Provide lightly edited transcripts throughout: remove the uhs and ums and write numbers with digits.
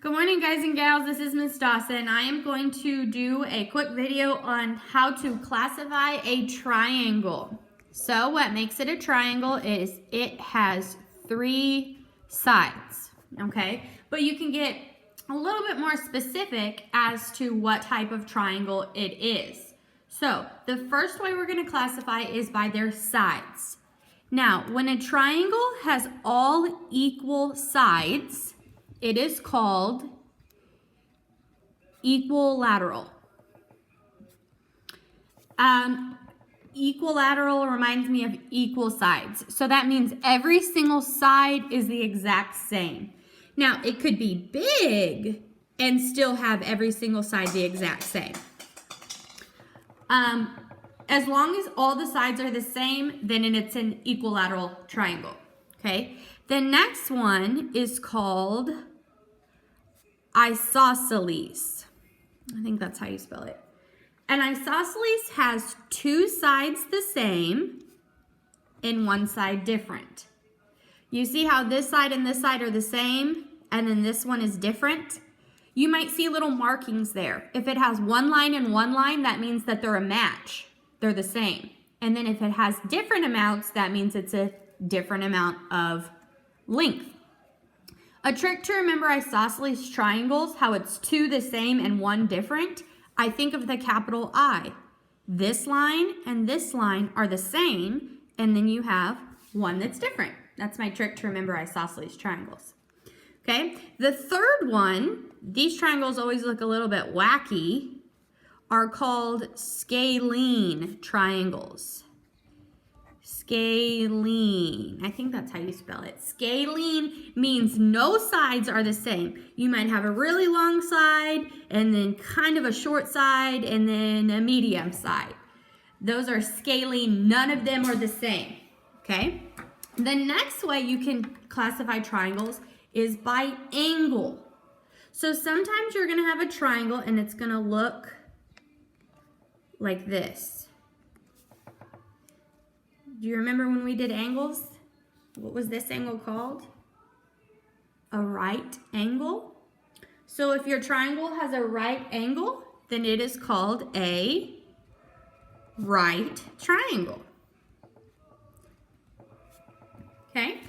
Good morning, guys and gals. This is Miss Dawson. I am going to do a quick video on how to classify a triangle. So what makes it a triangle is it has 3 sides, okay? But you can get a little bit more specific as to what type of triangle it is. So the first way we're going to classify is by their sides. Now, when a triangle has all equal sides, it is called equilateral. Equilateral reminds me of equal sides. So that means every single side is the exact same. Now, it could be big and still have every single side the exact same. As long as all the sides are the same, then it's an equilateral triangle, okay? The next one is called isosceles. I think that's how you spell it. An isosceles has 2 sides the same and 1 side different. You see how this side and this side are the same and then this one is different? You might see little markings there. If it has 1 line and 1 line, that means that they're a match. They're the same. And then if it has different amounts, that means it's a different amount of length. A trick to remember isosceles triangles, how it's 2 the same and 1 different, I think of the capital I. This line and this line are the same, and then you have one that's different. That's my trick to remember isosceles triangles. Okay, the third one, these triangles always look a little bit wacky, are called scalene triangles. Scalene, I think that's how you spell it. Scalene means no sides are the same. You might have a really long side and then kind of a short side and then a medium side. Those are scalene, none of them are the same, okay? The next way you can classify triangles is by angle. So sometimes you're gonna have a triangle and it's gonna look like this. Do you remember when we did angles? What was this angle called? A right angle. So if your triangle has a right angle, then it is called a right triangle. Okay?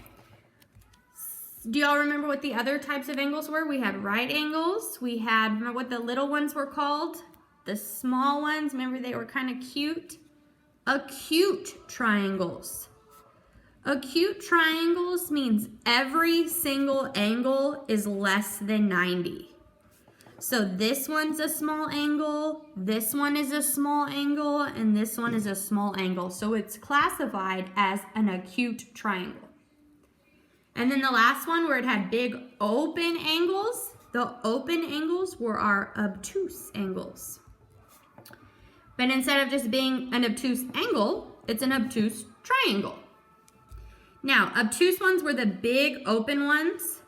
Do y'all remember what the other types of angles were? We had right angles. We had, remember what the little ones were called? The small ones, remember they were kind of cute? Acute triangles. Acute triangles means every single angle is less than 90. So this one's a small angle, this one is a small angle, and this one is a small angle. So it's classified as an acute triangle. And then the last one where it had big open angles, the open angles were our obtuse angles. But instead of just being an obtuse angle, it's an obtuse triangle. Now, obtuse ones were the big open ones.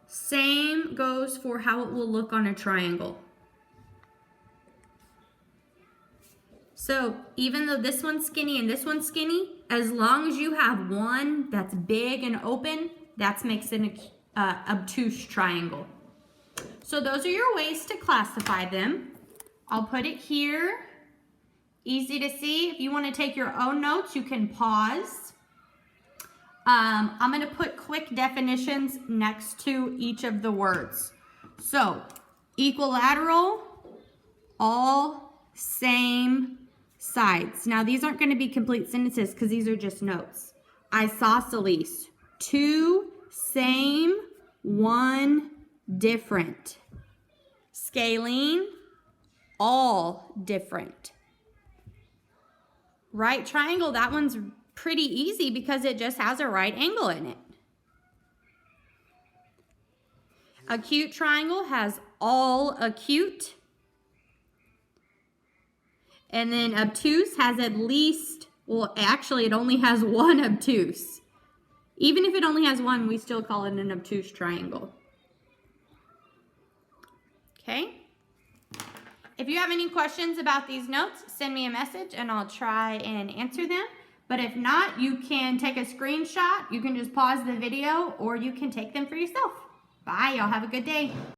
Same goes for how it will look on a triangle. So even though this one's skinny and this one's skinny, as long as you have one that's big and open, that makes an obtuse triangle. So those are your ways to classify them. I'll put it here, easy to see. If you want to take your own notes, you can pause. I'm going to put quick definitions next to each of the words. So, equilateral, all same sides. Now, these aren't going to be complete sentences because these are just notes. Isosceles, 2 same, 1 different. Scalene, all different. Right triangle, that one's pretty easy because it just has a right angle in it. Acute triangle has all acute. And then obtuse has at least, well, actually it only has 1 obtuse. Even if it only has 1, we still call it an obtuse triangle. Okay? If you have any questions about these notes, send me a message and I'll try and answer them. But if not, you can take a screenshot, you can just pause the video, or you can take them for yourself. Bye, y'all have a good day.